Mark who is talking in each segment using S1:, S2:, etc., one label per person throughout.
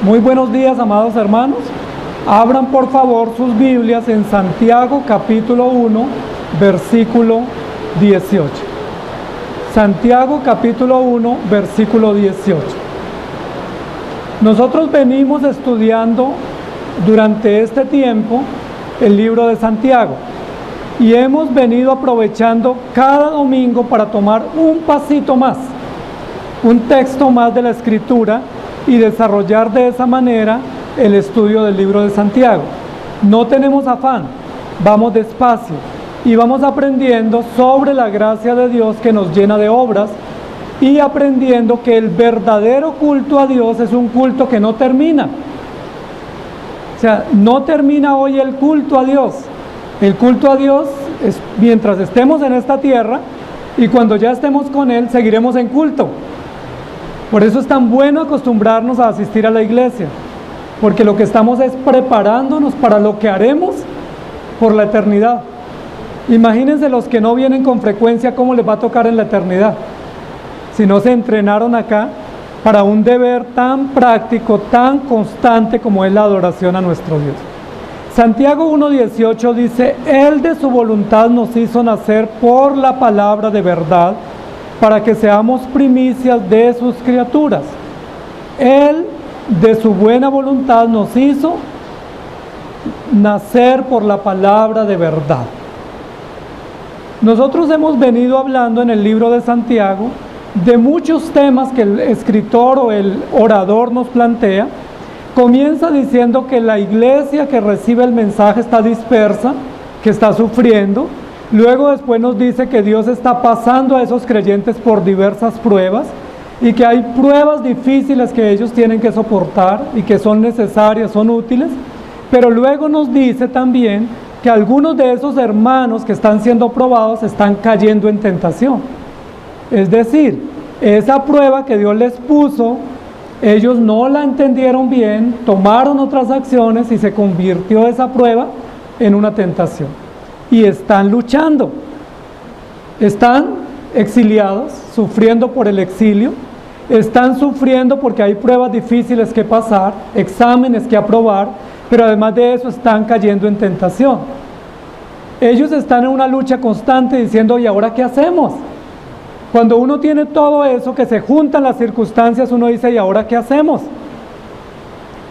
S1: Muy buenos días, amados hermanos. Abran por favor sus Biblias en Santiago capítulo 1, versículo 18. Santiago capítulo 1, versículo 18. Nosotros venimos estudiando durante este tiempo el libro de Santiago y hemos venido aprovechando cada domingo para tomar un pasito más, un texto más de la Escritura y desarrollar de esa manera el estudio del libro de Santiago. No tenemos afán, vamos despacio y vamos aprendiendo sobre la gracia de Dios que nos llena de obras y aprendiendo que el verdadero culto a Dios es un culto que no termina. O sea, no termina hoy el culto a Dios. El culto a Dios es mientras estemos en esta tierra y cuando ya estemos con Él seguiremos en culto. Por eso es tan bueno acostumbrarnos a asistir a la iglesia, porque lo que estamos es preparándonos para lo que haremos por la eternidad. Imagínense los que no vienen con frecuencia cómo les va a tocar en la eternidad, si no se entrenaron acá para un deber tan práctico, tan constante como es la adoración a nuestro Dios. Santiago 1:18 dice: Él de su voluntad nos hizo nacer por la palabra de verdad, para que seamos primicias de sus criaturas. Él de su buena voluntad nos hizo nacer por la palabra de verdad. Nosotros hemos venido hablando en el libro de Santiago de muchos temas que el escritor o el orador nos plantea. Comienza diciendo que la iglesia que recibe el mensaje está dispersa, que está sufriendo. Luego después nos dice que Dios está pasando a esos creyentes por diversas pruebas y que hay pruebas difíciles que ellos tienen que soportar y que son necesarias, son útiles. Pero luego nos dice también que algunos de esos hermanos que están siendo probados están cayendo en tentación. Es decir, esa prueba que Dios les puso, ellos no la entendieron bien, tomaron otras acciones y se convirtió esa prueba en una tentación. Y están luchando, están exiliados, sufriendo por el exilio, están sufriendo porque hay pruebas difíciles que pasar, exámenes que aprobar, pero además de eso están cayendo en tentación. Ellos están en una lucha constante diciendo: ¿y ahora qué hacemos? Cuando uno tiene todo eso, que se juntan las circunstancias, uno dice: ¿y ahora qué hacemos?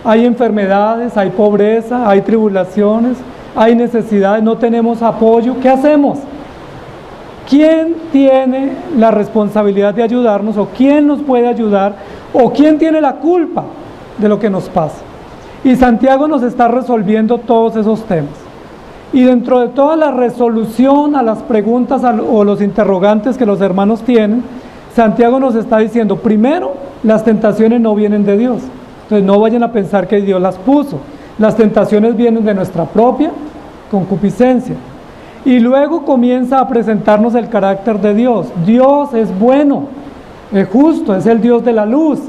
S1: Hay enfermedades, hay pobreza, hay tribulaciones, hay necesidades, no tenemos apoyo. ¿Qué hacemos? ¿Quién tiene la responsabilidad de ayudarnos? ¿O quién nos puede ayudar? ¿O quién tiene la culpa de lo que nos pasa? Y Santiago nos está resolviendo todos esos temas. Y dentro de toda la resolución a las preguntas o los interrogantes que los hermanos tienen, Santiago nos está diciendo: primero, las tentaciones no vienen de Dios. Entonces no vayan a pensar que Dios las puso. Las tentaciones vienen de nuestra propia concupiscencia. Y luego comienza a presentarnos el carácter de Dios. Dios es bueno, es justo, es el Dios de la luz,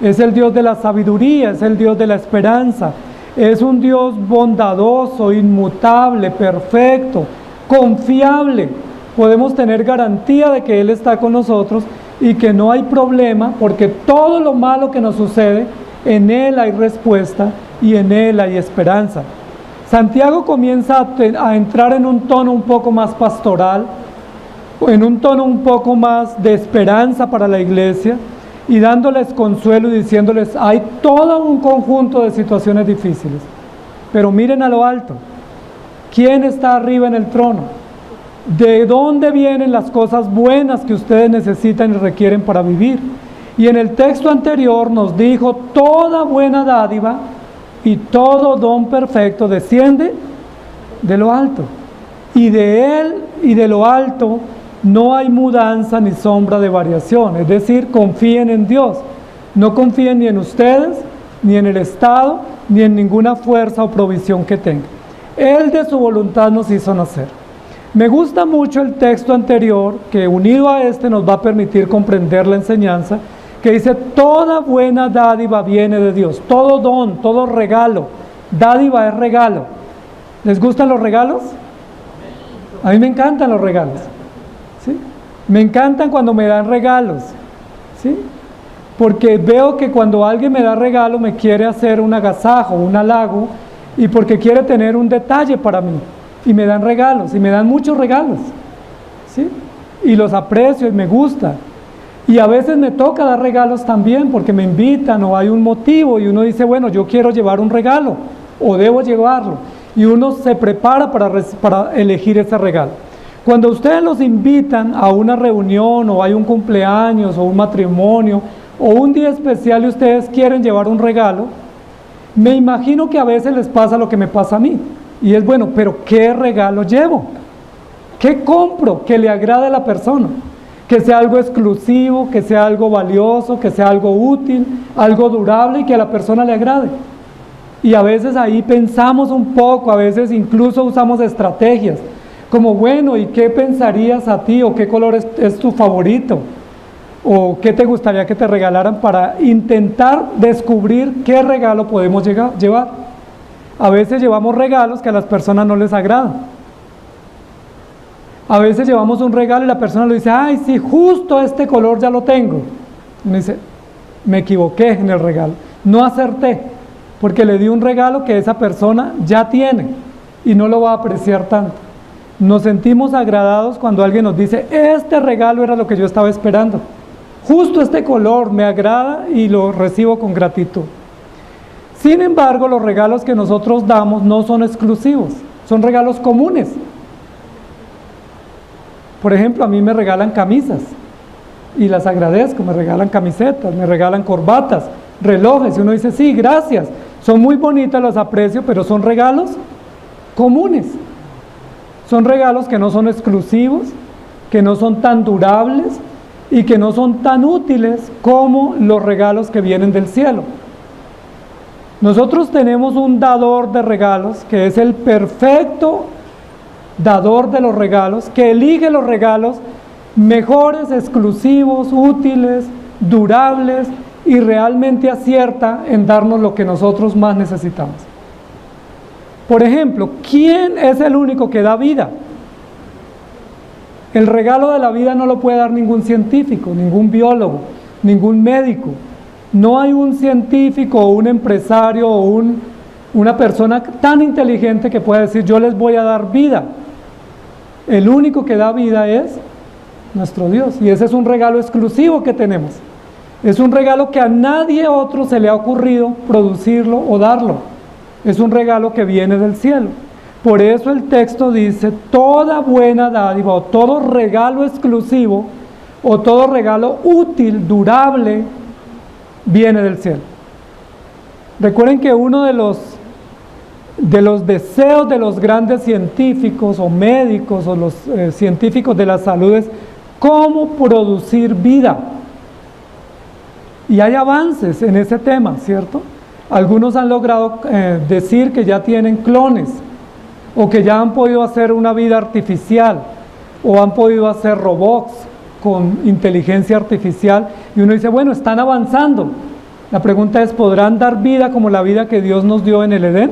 S1: es el Dios de la sabiduría, es el Dios de la esperanza. Es un Dios bondadoso, inmutable, perfecto, confiable. Podemos tener garantía de que Él está con nosotros y que no hay problema, porque todo lo malo que nos sucede, en Él hay respuesta y en Él hay esperanza. Santiago comienza a entrar en un tono un poco más pastoral, en un tono un poco más de esperanza para la iglesia, y dándoles consuelo y diciéndoles: hay todo un conjunto de situaciones difíciles, pero miren a lo alto. ¿Quién está arriba en el trono? ¿De dónde vienen las cosas buenas que ustedes necesitan y requieren para vivir? Y en el texto anterior nos dijo: toda buena dádiva y todo don perfecto desciende de lo alto, y de Él y de lo alto no hay mudanza ni sombra de variación. Es decir, confíen en Dios, no confíen ni en ustedes, ni en el Estado, ni en ninguna fuerza o provisión que tengan. Él de su voluntad nos hizo nacer. Me gusta mucho el texto anterior, que unido a este nos va a permitir comprender la enseñanza, que dice: toda buena dádiva viene de Dios, todo don, todo regalo. Dádiva es regalo. ¿Les gustan los regalos? A mí me encantan los regalos, ¿sí? Me encantan cuando me dan regalos, ¿sí? porque veo que cuando alguien me da regalo me quiere hacer un agasajo, un halago, y porque quiere tener un detalle para mí, y me dan regalos, y me dan muchos regalos, ¿sí? Y los aprecio y me gusta. Y a veces me toca dar regalos también porque me invitan o hay un motivo y uno dice, bueno, yo quiero llevar un regalo o debo llevarlo. Y uno se prepara para elegir ese regalo. Cuando ustedes los invitan a una reunión o hay un cumpleaños o un matrimonio o un día especial y ustedes quieren llevar un regalo, me imagino que a veces les pasa lo que me pasa a mí. Y es bueno, pero ¿qué regalo llevo? ¿Qué compro que le agrade a la persona? Que sea algo exclusivo, que sea algo valioso, que sea algo útil, algo durable y que a la persona le agrade. Y a veces ahí pensamos un poco, a veces incluso usamos estrategias, como bueno, ¿y qué pensarías a ti? ¿O qué color es tu favorito? ¿O qué te gustaría que te regalaran? Para intentar descubrir qué regalo podemos llevar. A veces llevamos regalos que a las personas no les agradan. A veces llevamos un regalo y la persona le dice, ay, sí, justo este color ya lo tengo. Y uno dice, me equivoqué en el regalo, no acerté, porque le di un regalo que esa persona ya tiene y no lo va a apreciar tanto. Nos sentimos agradados cuando alguien nos dice, este regalo era lo que yo estaba esperando. Justo este color me agrada y lo recibo con gratitud. Sin embargo, los regalos que nosotros damos no son exclusivos, son regalos comunes. Por ejemplo, a mí me regalan camisas y las agradezco, me regalan camisetas, me regalan corbatas, relojes, y uno dice, sí, gracias, son muy bonitas, las aprecio, pero son regalos comunes. Son regalos que no son exclusivos, que no son tan durables y que no son tan útiles como los regalos que vienen del cielo. Nosotros tenemos un dador de regalos que es el perfecto dador de los regalos, que elige los regalos mejores, exclusivos, útiles, durables y realmente acierta en darnos lo que nosotros más necesitamos. Por ejemplo, ¿quién es el único que da vida? El regalo de la vida no lo puede dar ningún científico, ningún biólogo, ningún médico. No hay un científico o un empresario o una persona tan inteligente que pueda decir, yo les voy a dar vida. El único que da vida es nuestro Dios, y ese es un regalo exclusivo que tenemos. Es un regalo que a nadie otro se le ha ocurrido producirlo o darlo. Es un regalo que viene del cielo. Por eso el texto dice, toda buena dádiva o todo regalo exclusivo o todo regalo útil, durable, viene del cielo. Recuerden que uno de los deseos de los grandes científicos o médicos o los científicos de la salud es cómo producir vida. Y hay avances en ese tema, ¿cierto? Algunos han logrado decir que ya tienen clones o que ya han podido hacer una vida artificial o han podido hacer robots con inteligencia artificial y uno dice, bueno, están avanzando. La pregunta es, ¿podrán dar vida como la vida que Dios nos dio en el Edén?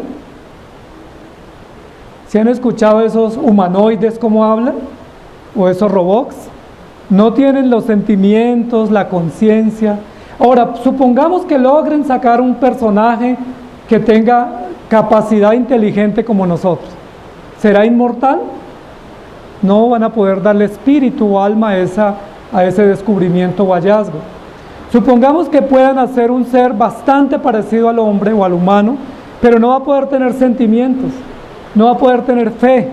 S1: ¿Se han escuchado esos humanoides cómo hablan? ¿O esos robots? No tienen los sentimientos, la conciencia. Ahora, supongamos que logren sacar un personaje que tenga capacidad inteligente como nosotros. ¿Será inmortal? No van a poder darle espíritu o alma a ese descubrimiento o hallazgo. Supongamos que puedan hacer un ser bastante parecido al hombre o al humano, pero no va a poder tener sentimientos, no va a poder tener fe,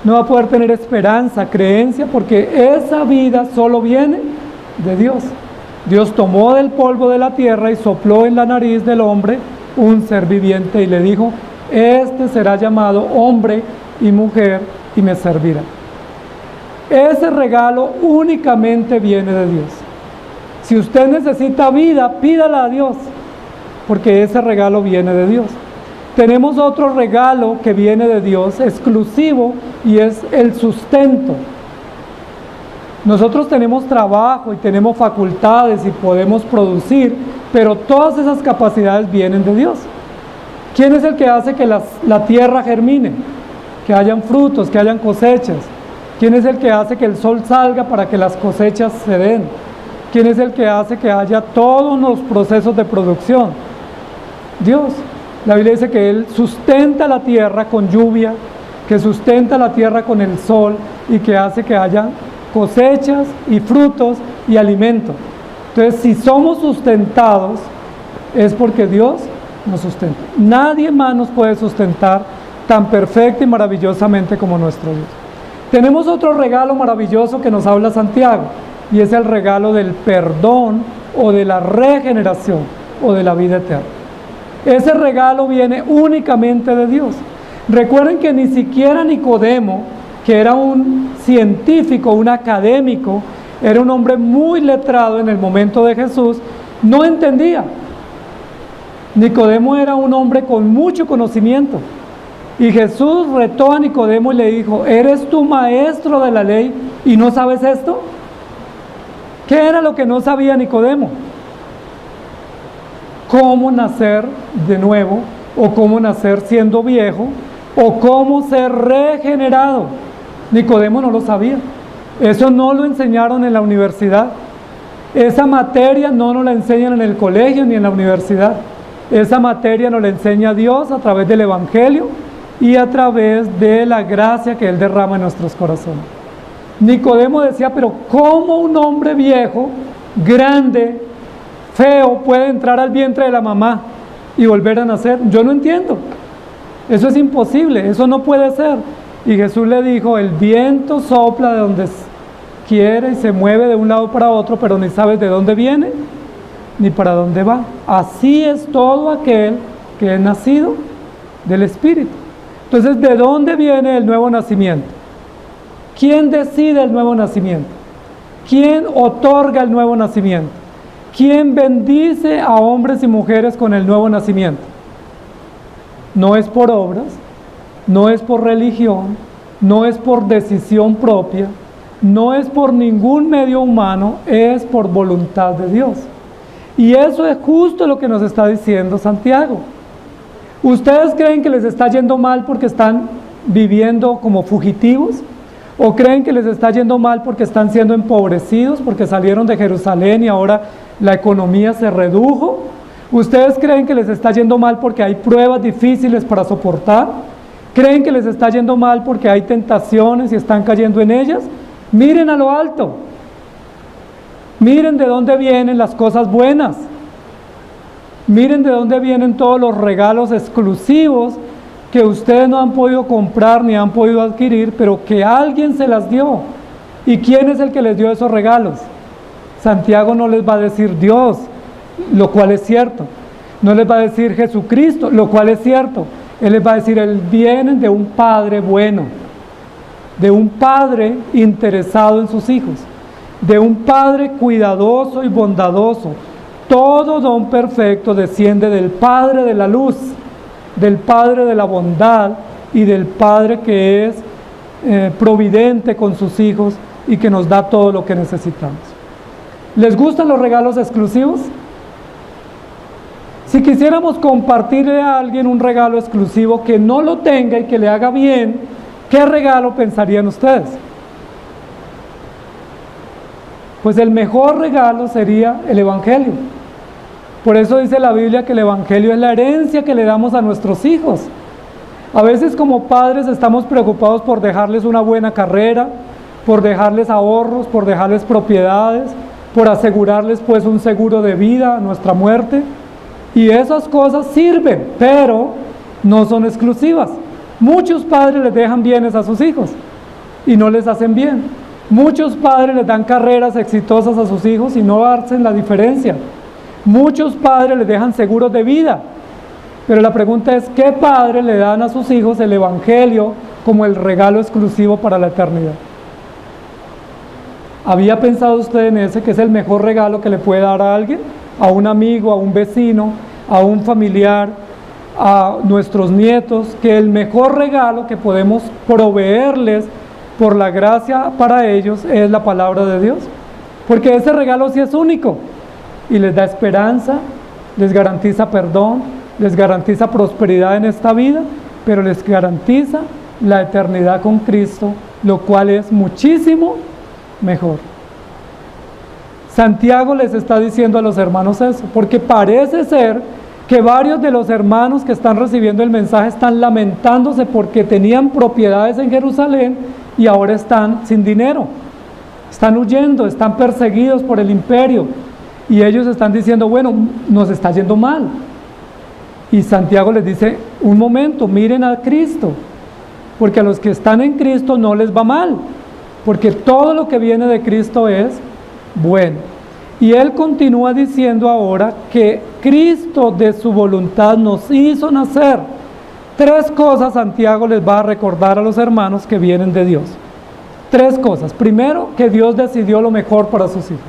S1: no va a poder tener esperanza, creencia, porque esa vida solo viene de Dios. Dios tomó del polvo de la tierra y sopló en la nariz del hombre un ser viviente y le dijo, este será llamado hombre y mujer y me servirá. Ese regalo únicamente viene de Dios. Si usted necesita vida, pídala a Dios, porque ese regalo viene de Dios. Tenemos otro regalo que viene de Dios, exclusivo, y es el sustento. Nosotros tenemos trabajo y tenemos facultades y podemos producir, pero todas esas capacidades vienen de Dios. ¿Quién es el que hace que la tierra germine? Que hayan frutos, que hayan cosechas. ¿Quién es el que hace que el sol salga para que las cosechas se den? ¿Quién es el que hace que haya todos los procesos de producción? Dios. La Biblia dice que Él sustenta la tierra con lluvia, que sustenta la tierra con el sol y que hace que haya cosechas y frutos y alimento. Entonces, si somos sustentados, es porque Dios nos sustenta. Nadie más nos puede sustentar tan perfecta y maravillosamente como nuestro Dios. Tenemos otro regalo maravilloso que nos habla Santiago, y es el regalo del perdón o de la regeneración o de la vida eterna. Ese regalo viene únicamente de Dios. Recuerden que ni siquiera Nicodemo, que era un científico, un académico, era un hombre muy letrado en el momento de Jesús, no entendía. Nicodemo era un hombre con mucho conocimiento. Y Jesús retó a Nicodemo y le dijo: ¿eres tú maestro de la ley y no sabes esto? ¿Qué era lo que no sabía Nicodemo? Cómo nacer de nuevo, o cómo nacer siendo viejo, o cómo ser regenerado. Nicodemo no lo sabía. Eso no lo enseñaron en la universidad. Esa materia no nos la enseñan en el colegio ni en la universidad. Esa materia nos la enseña Dios a través del Evangelio y a través de la gracia que Él derrama en nuestros corazones. Nicodemo decía: pero ¿cómo un hombre viejo, grande, feo, puede entrar al vientre de la mamá y volver a nacer? Yo no entiendo. Eso es imposible, eso no puede ser. Y Jesús le dijo: el viento sopla de donde quiere y se mueve de un lado para otro, pero ni sabes de dónde viene ni para dónde va. Así es todo aquel que es nacido del Espíritu. Entonces, ¿de dónde viene el nuevo nacimiento? ¿Quién decide el nuevo nacimiento? ¿Quién otorga el nuevo nacimiento? ¿Quién bendice a hombres y mujeres con el nuevo nacimiento? No es por obras, no es por religión, no es por decisión propia, no es por ningún medio humano, es por voluntad de Dios. Y eso es justo lo que nos está diciendo Santiago. ¿Ustedes creen que les está yendo mal porque están viviendo como fugitivos? ¿O creen que les está yendo mal porque están siendo empobrecidos, porque salieron de Jerusalén y ahora la economía se redujo? ¿Ustedes creen que les está yendo mal porque hay pruebas difíciles para soportar? ¿Creen que les está yendo mal porque hay tentaciones y están cayendo en ellas? Miren a lo alto. Miren de dónde vienen las cosas buenas. Miren de dónde vienen todos los regalos exclusivos que ustedes no han podido comprar ni han podido adquirir, pero que alguien se las dio. ¿Y quién es el que les dio esos regalos? Santiago no les va a decir Dios, lo cual es cierto. No les va a decir Jesucristo, lo cual es cierto. Él les va a decir: vienen de un Padre bueno, de un Padre interesado en sus hijos, de un Padre cuidadoso y bondadoso. Todo don perfecto desciende del Padre de la luz, del Padre de la bondad y del Padre que es providente con sus hijos y que nos da todo lo que necesitamos. ¿Les gustan los regalos exclusivos? Si quisiéramos compartirle a alguien un regalo exclusivo que no lo tenga y que le haga bien, ¿qué regalo pensarían ustedes? Pues el mejor regalo sería el Evangelio. Por eso dice la Biblia que el Evangelio es la herencia que le damos a nuestros hijos. A veces como padres estamos preocupados por dejarles una buena carrera, por dejarles ahorros, por dejarles propiedades, por asegurarles pues un seguro de vida a nuestra muerte. Y esas cosas sirven, pero no son exclusivas. Muchos padres les dejan bienes a sus hijos y no les hacen bien. Muchos padres les dan carreras exitosas a sus hijos y no hacen la diferencia. Muchos padres les dejan seguros de vida, pero la pregunta es: ¿qué padres le dan a sus hijos el Evangelio como el regalo exclusivo para la eternidad? ¿Había pensado usted en ese, que es el mejor regalo que le puede dar a alguien? A un amigo, a un vecino, a un familiar, a nuestros nietos, que el mejor regalo que podemos proveerles por la gracia para ellos es la palabra de Dios, porque ese regalo sí es único y les da esperanza, les garantiza perdón, les garantiza prosperidad en esta vida, pero les garantiza la eternidad con Cristo, lo cual es muchísimo mejor. Santiago les está diciendo a los hermanos eso, porque parece ser que varios de los hermanos que están recibiendo el mensaje están lamentándose porque tenían propiedades en Jerusalén y ahora están sin dinero, están huyendo, están perseguidos por el imperio, y ellos están diciendo, bueno, nos está yendo mal. Y Santiago les dice, un momento, miren a Cristo, porque a los que están en Cristo no les va mal, porque todo lo que viene de Cristo es bueno. Y él continúa diciendo ahora que Cristo de su voluntad nos hizo nacer. 3 cosas Santiago les va a recordar a los hermanos que vienen de Dios. 3 cosas. Primero, que Dios decidió lo mejor para sus hijos.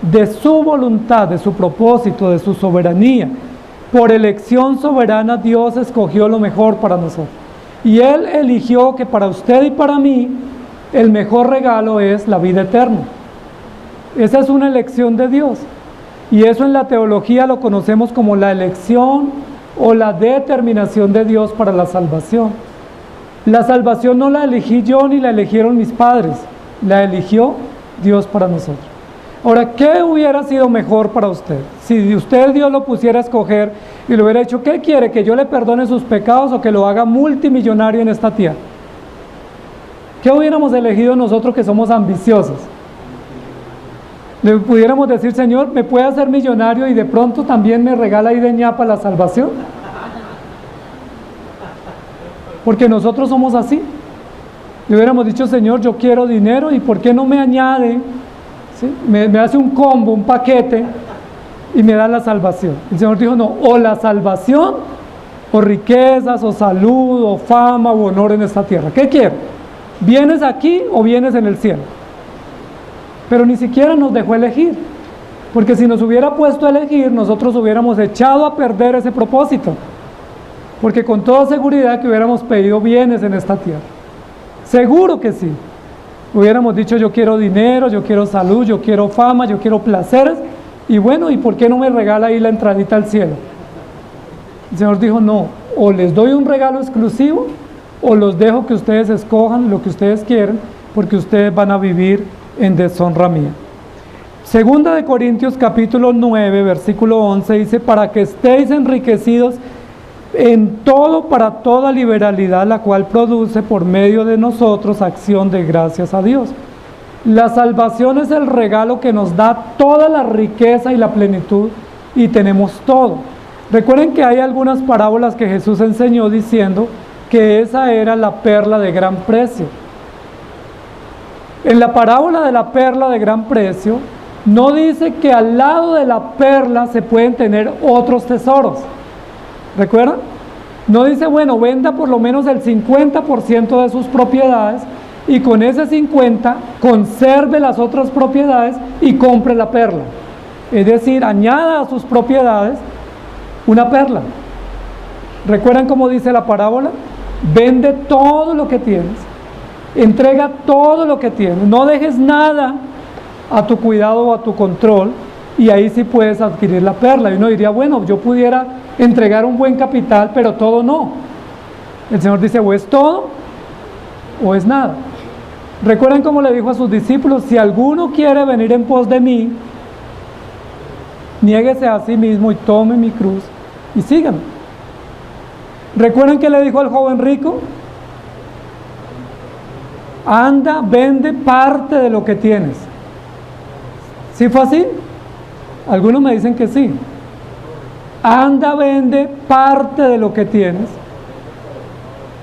S1: De su voluntad, de su propósito, de su soberanía. Por elección soberana Dios escogió lo mejor para nosotros. Y Él eligió que para usted y para mí el mejor regalo es la vida eterna. Esa es una elección de Dios. Y eso en la teología lo conocemos como la elección o la determinación de Dios para la salvación. La salvación no la elegí yo ni la eligieron mis padres, la eligió Dios para nosotros. Ahora, ¿qué hubiera sido mejor para usted? Si usted Dios lo pusiera a escoger y le hubiera dicho, ¿qué quiere? ¿Que yo le perdone sus pecados o que lo haga multimillonario en esta tierra? ¿Qué hubiéramos elegido nosotros que somos ambiciosos? Le pudiéramos decir, Señor, ¿me puede hacer millonario y de pronto también me regala ahí de ñapa la salvación? Porque nosotros somos así. Le hubiéramos dicho, Señor, yo quiero dinero y ¿por qué no me añade? ¿Sí? Me hace un combo, un paquete y me da la salvación. El Señor dijo, no, o la salvación, o riquezas, o salud, o fama, o honor en esta tierra. ¿Qué quieres? ¿Vienes aquí o vienes en el cielo? Pero ni siquiera nos dejó elegir, porque si nos hubiera puesto a elegir, nosotros hubiéramos echado a perder ese propósito, porque con toda seguridad que hubiéramos pedido bienes en esta tierra. Seguro que sí. Hubiéramos dicho, yo quiero dinero, yo quiero salud, yo quiero fama, yo quiero placeres, y bueno, ¿y por qué no me regala ahí la entradita al cielo? El Señor dijo, no, o les doy un regalo exclusivo, o los dejo que ustedes escojan lo que ustedes quieren, porque ustedes van a vivir en deshonra mía. Segunda de Corintios capítulo 9, versículo 11 dice, para que estéis enriquecidos en todo para toda liberalidad, la cual produce por medio de nosotros acción de gracias a Dios. La salvación es el regalo que nos da toda la riqueza y la plenitud, y tenemos todo. Recuerden que hay algunas parábolas que Jesús enseñó diciendo que esa era la perla de gran precio. En la parábola de la perla de gran precio, no dice que al lado de la perla se pueden tener otros tesoros. ¿Recuerdan? No dice, bueno, venda por lo menos el 50% de sus propiedades y con ese 50% conserve las otras propiedades y compre la perla. Es decir, añada a sus propiedades una perla. ¿Recuerdan cómo dice la parábola? Vende todo lo que tienes. Entrega todo lo que tienes, no dejes nada a tu cuidado o a tu control, y ahí sí puedes adquirir la perla. Y uno diría, bueno, yo pudiera entregar un buen capital, pero todo no. El Señor dice, o es todo o es nada. Recuerden cómo le dijo a sus discípulos, si alguno quiere venir en pos de mí, niéguese a sí mismo y tome mi cruz y sígame. ¿Recuerdan que le dijo al joven rico? Anda, vende parte de lo que tienes. ¿Sí fue así? Algunos me dicen que sí. Anda, vende parte de lo que tienes.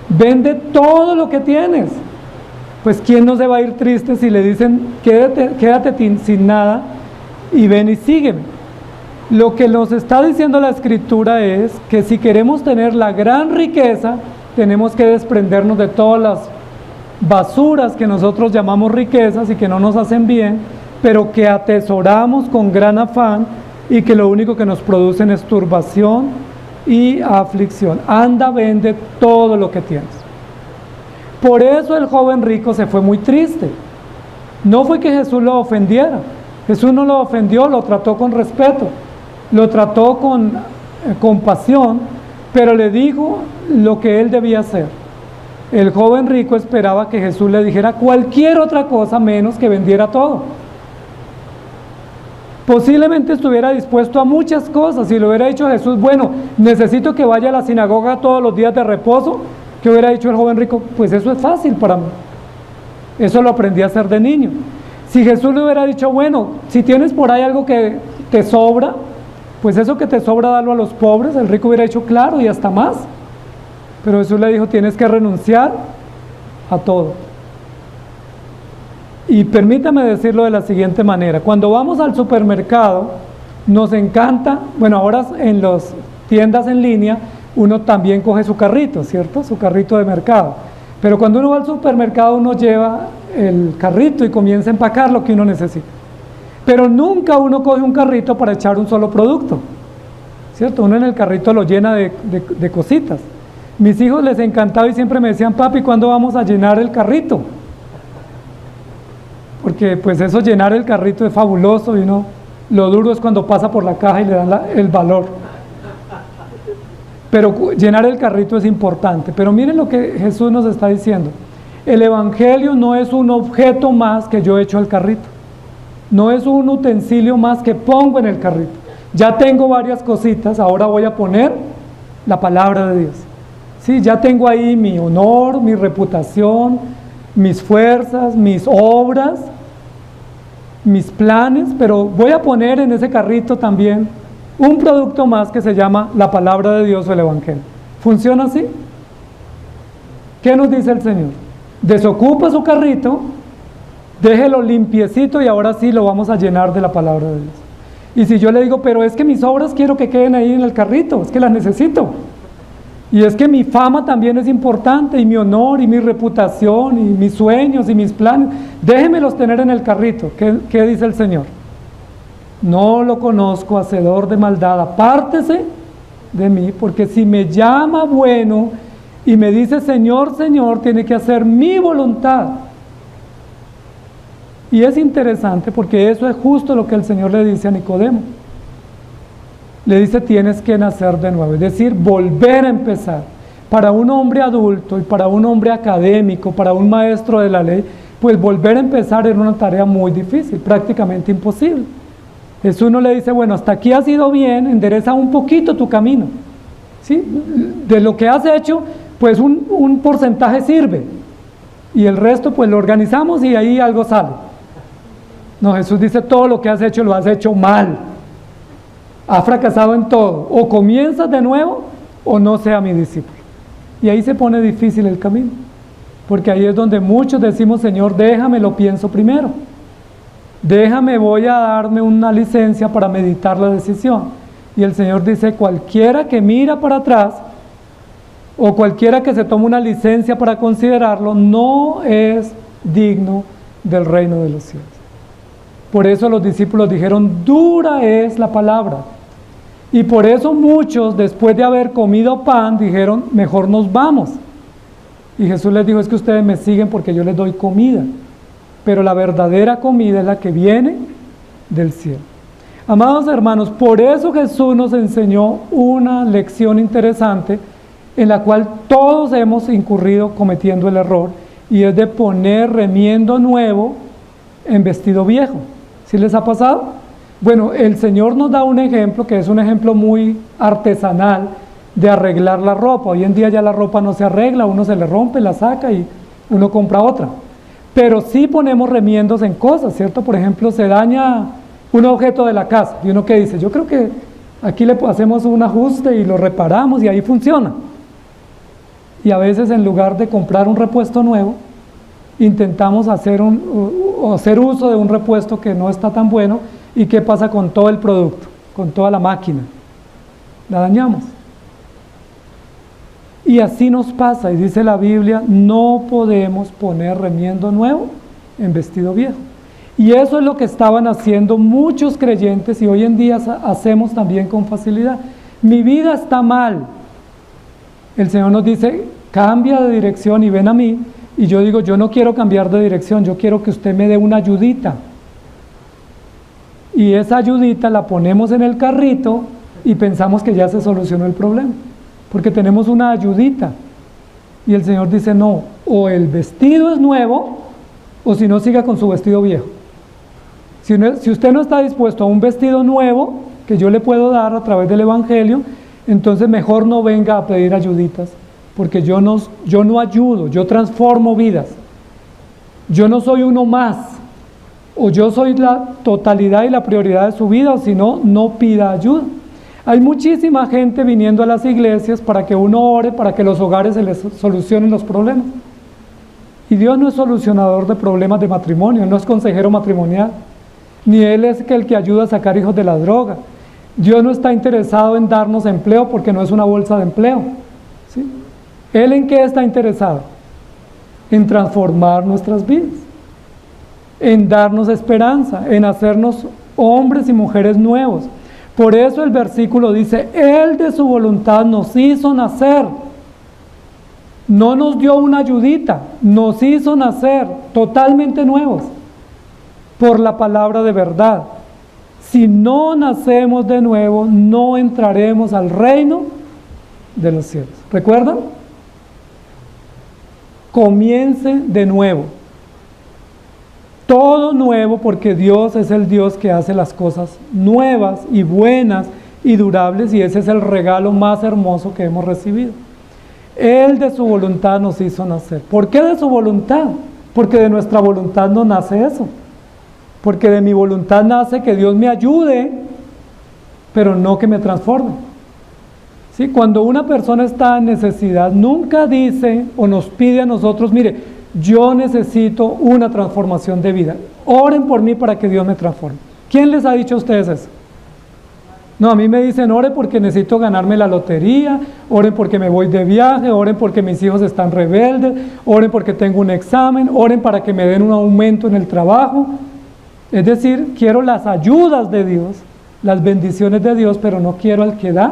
S1: Vende todo lo que tienes. Pues ¿quién no se va a ir triste si le dicen quédate sin nada y ven y sígueme? Lo que nos está diciendo la Escritura es que si queremos tener la gran riqueza, tenemos que desprendernos de todas las basuras que nosotros llamamos riquezas y que no nos hacen bien, pero que atesoramos con gran afán y que lo único que nos producen es turbación y aflicción. Anda, vende todo lo que tienes. Por eso el joven rico se fue muy triste. No fue que Jesús lo ofendiera. Jesús no lo ofendió, lo trató con respeto, lo trató con compasión, pero le dijo lo que él debía hacer. El joven rico esperaba que Jesús le dijera cualquier otra cosa menos que vendiera todo. Posiblemente estuviera dispuesto a muchas cosas. Si le hubiera dicho a Jesús, bueno, necesito que vaya a la sinagoga todos los días de reposo, ¿qué hubiera dicho el joven rico? Pues eso es fácil para mí. Eso lo aprendí a hacer de niño. Si Jesús le hubiera dicho, bueno, si tienes por ahí algo que te sobra, pues eso que te sobra dalo a los pobres, el rico hubiera dicho, claro, y hasta más. Pero Jesús le dijo, tienes que renunciar a todo. Y permítame decirlo de la siguiente manera, cuando vamos al supermercado, nos encanta, bueno, ahora en las tiendas en línea, uno también coge su carrito, ¿cierto? Su carrito de mercado. Pero cuando uno va al supermercado, uno lleva el carrito y comienza a empacar lo que uno necesita. Pero nunca uno coge un carrito para echar un solo producto, ¿cierto? Uno en el carrito lo llena de cositas. Mis hijos les encantaba y siempre me decían, papi, ¿cuándo vamos a llenar el carrito? Porque pues eso, llenar el carrito es fabuloso y uno, lo duro es cuando pasa por la caja y le dan el valor. Pero llenar el carrito es importante. Pero miren lo que Jesús nos está diciendo. El evangelio no es un objeto más que yo echo al carrito. No es un utensilio más que pongo en el carrito. Ya tengo varias cositas, ahora voy a poner la palabra de Dios. Sí, ya tengo ahí mi honor, mi reputación, mis fuerzas, mis obras, mis planes, pero voy a poner en ese carrito también un producto más que se llama la palabra de Dios o el evangelio. ¿Funciona así? ¿Qué nos dice el Señor? Desocupa su carrito, déjelo limpiecito y ahora sí lo vamos a llenar de la palabra de Dios. Y si yo le digo, pero es que mis obras quiero que queden ahí en el carrito, es que las necesito. Y es que mi fama también es importante, y mi honor, y mi reputación, y mis sueños, y mis planes, déjemelos tener en el carrito. ¿Qué dice el Señor? No lo conozco, hacedor de maldad, apártese de mí, porque si me llama bueno y me dice Señor, Señor, tiene que hacer mi voluntad. Y es interesante porque eso es justo lo que el Señor le dice a Nicodemo. Le dice, tienes que nacer de nuevo, es decir, volver a empezar. Para un hombre adulto y para un hombre académico, para un maestro de la ley, pues volver a empezar era una tarea muy difícil, prácticamente imposible. Jesús no le dice, bueno, hasta aquí has ido bien, endereza un poquito tu camino. ¿Sí? De lo que has hecho, pues un porcentaje sirve. Y el resto, pues lo organizamos y ahí algo sale. No, Jesús dice, todo lo que has hecho lo has hecho mal. Ha fracasado en todo. O comienzas de nuevo o no sea mi discípulo. Y ahí se pone difícil el camino. Porque ahí es donde muchos decimos, Señor, déjame, lo pienso primero. Déjame, voy a darme una licencia para meditar la decisión. Y el Señor dice, cualquiera que mira para atrás o cualquiera que se tome una licencia para considerarlo, no es digno del reino de los cielos. Por eso los discípulos dijeron, dura es la palabra. Y por eso muchos, después de haber comido pan, dijeron, mejor nos vamos. Y Jesús les dijo, es que ustedes me siguen porque yo les doy comida. Pero la verdadera comida es la que viene del cielo. Amados hermanos, por eso Jesús nos enseñó una lección interesante en la cual todos hemos incurrido cometiendo el error, y es de poner remiendo nuevo en vestido viejo. ¿Sí les ha pasado? Bueno, el Señor nos da un ejemplo que es un ejemplo muy artesanal de arreglar la ropa. Hoy en día ya la ropa no se arregla, uno se le rompe, la saca y uno compra otra. Pero sí ponemos remiendos en cosas, ¿cierto? Por ejemplo, se daña un objeto de la casa y uno que dice, yo creo que aquí le hacemos un ajuste y lo reparamos y ahí funciona. Y a veces en lugar de comprar un repuesto nuevo, intentamos hacer uso de un repuesto que no está tan bueno. ¿Y qué pasa con todo el producto? Con toda la máquina. La dañamos. Y así nos pasa, y dice la Biblia, no podemos poner remiendo nuevo en vestido viejo. Y eso es lo que estaban haciendo muchos creyentes y hoy en día hacemos también con facilidad. Mi vida está mal. El Señor nos dice, cambia de dirección y ven a mí. Y yo digo, yo no quiero cambiar de dirección, yo quiero que usted me dé una ayudita. Y esa ayudita la ponemos en el carrito y pensamos que ya se solucionó el problema. Porque tenemos una ayudita. Y el Señor dice, no, o el vestido es nuevo, o si no, siga con su vestido viejo. Si usted no está dispuesto a un vestido nuevo que yo le puedo dar a través del Evangelio, entonces mejor no venga a pedir ayuditas, porque yo no ayudo, yo transformo vidas. Yo no soy uno más, o yo soy la totalidad y la prioridad de su vida, o si no, no pida ayuda. Hay muchísima gente viniendo a las iglesias para que uno ore, para que los hogares se les solucionen los problemas. Y Dios no es solucionador de problemas de matrimonio, Él no es consejero matrimonial, ni Él es el que ayuda a sacar hijos de la droga. Dios no está interesado en darnos empleo porque no es una bolsa de empleo, ¿sí? ¿Él en qué está interesado? En transformar nuestras vidas, en darnos esperanza, en hacernos hombres y mujeres nuevos. Por eso el versículo dice, Él de su voluntad nos hizo nacer. No nos dio una ayudita, nos hizo nacer totalmente nuevos por la palabra de verdad. Si no nacemos de nuevo, no entraremos al reino de los cielos. ¿Recuerdan? Comience de nuevo. Todo nuevo, porque Dios es el Dios que hace las cosas nuevas y buenas y durables, y ese es el regalo más hermoso que hemos recibido. Él de su voluntad nos hizo nacer. ¿Por qué de su voluntad? Porque de nuestra voluntad no nace eso. Porque de mi voluntad nace que Dios me ayude, pero no que me transforme. ¿Sí? Cuando una persona está en necesidad, nunca dice o nos pide a nosotros, mire, yo necesito una transformación de vida. Oren por mí para que Dios me transforme. ¿Quién les ha dicho a ustedes eso? No, a mí me dicen, oren porque necesito ganarme la lotería, oren porque me voy de viaje, oren porque mis hijos están rebeldes, oren porque tengo un examen, oren para que me den un aumento en el trabajo. Es decir, quiero las ayudas de Dios, las bendiciones de Dios, pero no quiero al que da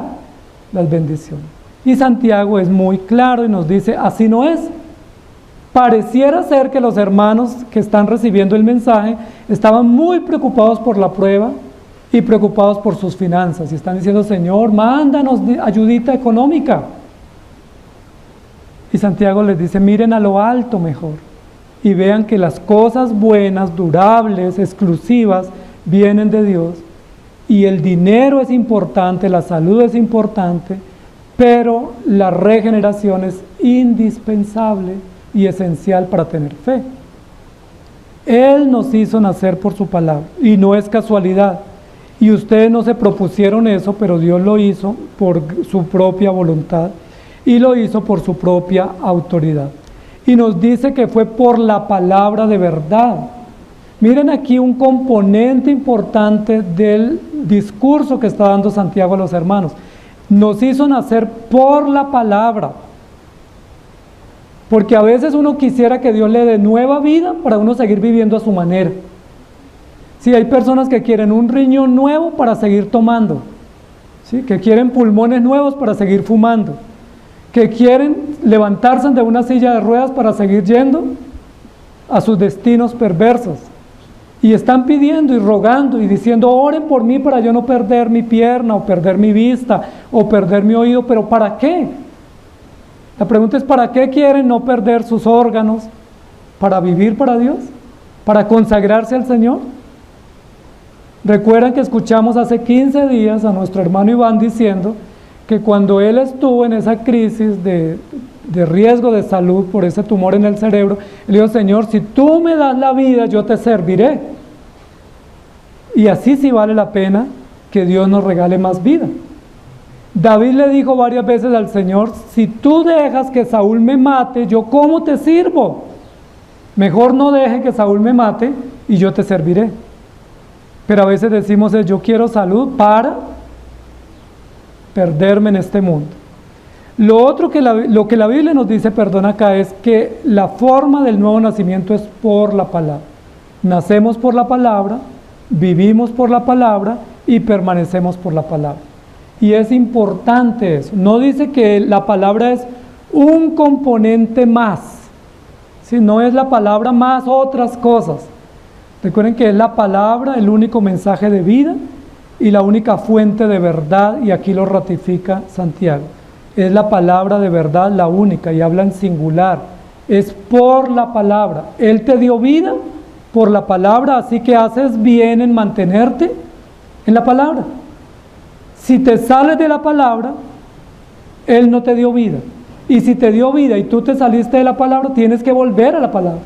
S1: las bendiciones. Y Santiago es muy claro y nos dice, así no es. Pareciera ser que los hermanos que están recibiendo el mensaje estaban muy preocupados por la prueba y preocupados por sus finanzas. Y están diciendo, Señor, mándanos ayudita económica. Y Santiago les dice, miren a lo alto mejor. Y vean que las cosas buenas, durables, exclusivas, vienen de Dios. Y el dinero es importante, la salud es importante, pero la regeneración es indispensable y esencial para tener fe. Él nos hizo nacer por su palabra, y no es casualidad. Y ustedes no se propusieron eso, pero Dios lo hizo por su propia voluntad, y lo hizo por su propia autoridad. Y nos dice que fue por la palabra de verdad. Miren aquí un componente importante del discurso que está dando Santiago a los hermanos. Nos hizo nacer por la palabra. Porque a veces uno quisiera que Dios le dé nueva vida para uno seguir viviendo a su manera. Sí, hay personas que quieren un riñón nuevo para seguir tomando. ¿Sí? Que quieren pulmones nuevos para seguir fumando. Que quieren levantarse de una silla de ruedas para seguir yendo a sus destinos perversos. Y están pidiendo y rogando y diciendo, oren por mí para yo no perder mi pierna, o perder mi vista, o perder mi oído. ¿Pero para qué? La pregunta es, ¿para qué quieren no perder sus órganos? ¿Para vivir para Dios? ¿Para consagrarse al Señor? Recuerdan que escuchamos hace 15 días a nuestro hermano Iván diciendo que cuando él estuvo en esa crisis de riesgo de salud por ese tumor en el cerebro, él dijo, Señor, si tú me das la vida, yo te serviré. Y así sí vale la pena que Dios nos regale más vida. David le dijo varias veces al Señor, si tú dejas que Saúl me mate, ¿yo cómo te sirvo? Mejor no deje que Saúl me mate y yo te serviré. Pero a veces decimos, yo quiero salud para perderme en este mundo. Lo que la Biblia nos dice, perdón, acá es que la forma del nuevo nacimiento es por la palabra. Nacemos por la palabra, vivimos por la palabra y permanecemos por la palabra. Y es importante eso. No dice que la palabra es un componente más, ¿sí? No es la palabra más otras cosas. Recuerden que es la palabra el único mensaje de vida y la única fuente de verdad, y aquí lo ratifica Santiago. Es la palabra de verdad la única, y habla en singular. Es por la palabra. Él te dio vida por la palabra, así que haces bien en mantenerte en la palabra. Si te sales de la palabra, Él no te dio vida. Y si te dio vida y tú te saliste de la palabra, tienes que volver a la palabra.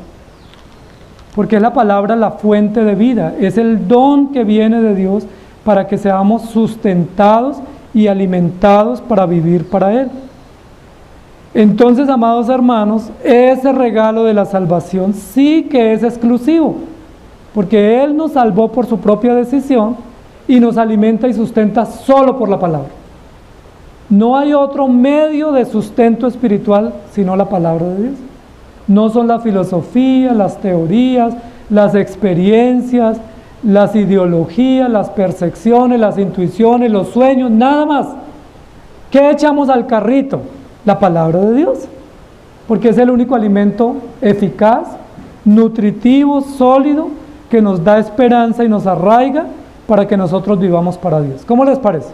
S1: Porque es la palabra la fuente de vida, es el don que viene de Dios para que seamos sustentados y alimentados para vivir para Él. Entonces, amados hermanos, ese regalo de la salvación sí que es exclusivo, porque Él nos salvó por su propia decisión y nos alimenta y sustenta solo por la palabra. No hay otro medio de sustento espiritual sino la palabra de Dios. No son la filosofía, las teorías, las experiencias, las ideologías, las percepciones, las intuiciones, los sueños, nada más. ¿Qué echamos al carrito? La palabra de Dios, porque es el único alimento eficaz, nutritivo, sólido, que nos da esperanza y nos arraiga para que nosotros vivamos para Dios. ¿Cómo les parece?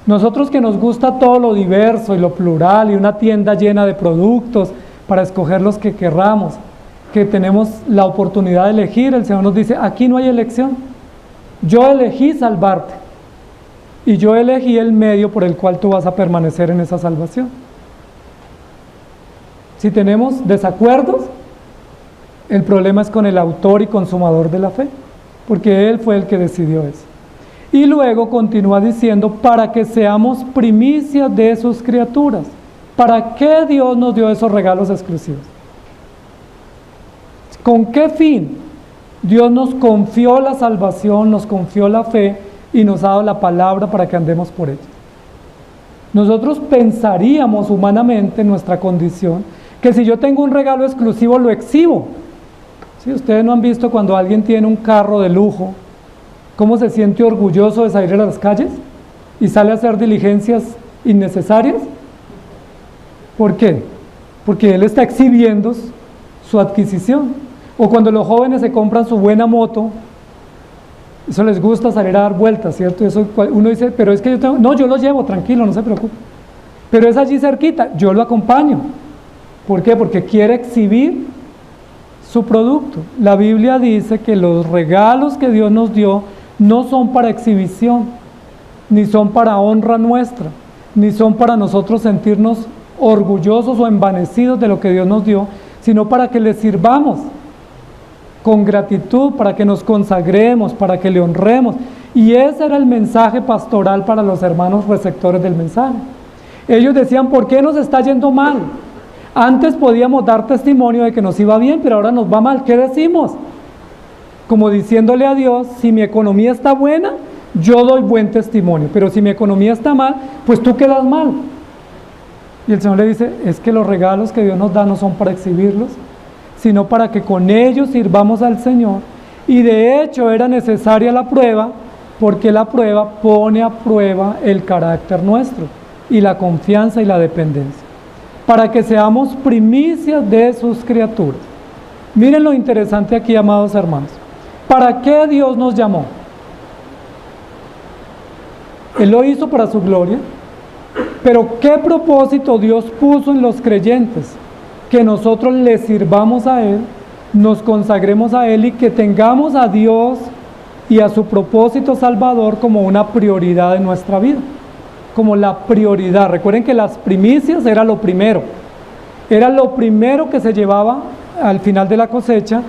S1: Nosotros que nos gusta todo lo diverso y lo plural y una tienda llena de productos para escoger los que querramos, que tenemos la oportunidad de elegir, el Señor nos dice, aquí no hay elección. Yo elegí salvarte y yo elegí el medio por el cual tú vas a permanecer en esa salvación. Si tenemos desacuerdos, el problema es con el autor y consumador de la fe, porque Él fue el que decidió eso. Y luego continúa diciendo, para que seamos primicias de sus criaturas. ¿Para qué Dios nos dio esos regalos exclusivos? ¿Con qué fin? Dios nos confió la salvación, nos confió la fe y nos ha dado la palabra para que andemos por ella. Nosotros pensaríamos humanamente en nuestra condición que si yo tengo un regalo exclusivo lo exhibo. ¿Sí? Ustedes no han visto cuando alguien tiene un carro de lujo, cómo se siente orgulloso de salir a las calles y sale a hacer diligencias innecesarias. ¿Por qué? Porque él está exhibiendo su adquisición. O cuando los jóvenes se compran su buena moto, eso les gusta salir a dar vueltas, ¿cierto? Eso uno dice, pero es que yo tengo, no, yo lo llevo, tranquilo, no se preocupe. Pero es allí cerquita, yo lo acompaño. ¿Por qué? Porque quiere exhibir su producto. La Biblia dice que los regalos que Dios nos dio no son para exhibición, ni son para honra nuestra, ni son para nosotros sentirnos orgullosos o envanecidos de lo que Dios nos dio, sino para que le sirvamos con gratitud, para que nos consagremos, para que le honremos. Y ese era el mensaje pastoral para los hermanos receptores del mensaje. Ellos decían, ¿por qué nos está yendo mal? Antes podíamos dar testimonio de que nos iba bien, pero ahora nos va mal. ¿Qué decimos? Como diciéndole a Dios, si mi economía está buena, yo doy buen testimonio, pero si mi economía está mal, pues tú quedas mal. Y el Señor le dice, es que los regalos que Dios nos da no son para exhibirlos, sino para que con ellos sirvamos al Señor. Y de hecho era necesaria la prueba, porque la prueba pone a prueba el carácter nuestro, y la confianza y la dependencia, para que seamos primicias de sus criaturas. Miren lo interesante aquí, amados hermanos. ¿Para qué Dios nos llamó? Él lo hizo para su gloria, pero ¿qué propósito Dios puso en los creyentes? Que nosotros le sirvamos a Él, nos consagremos a Él y que tengamos a Dios y a su propósito salvador como una prioridad en nuestra vida, como la prioridad. Recuerden que las primicias era lo primero que se llevaba al final de la cosecha,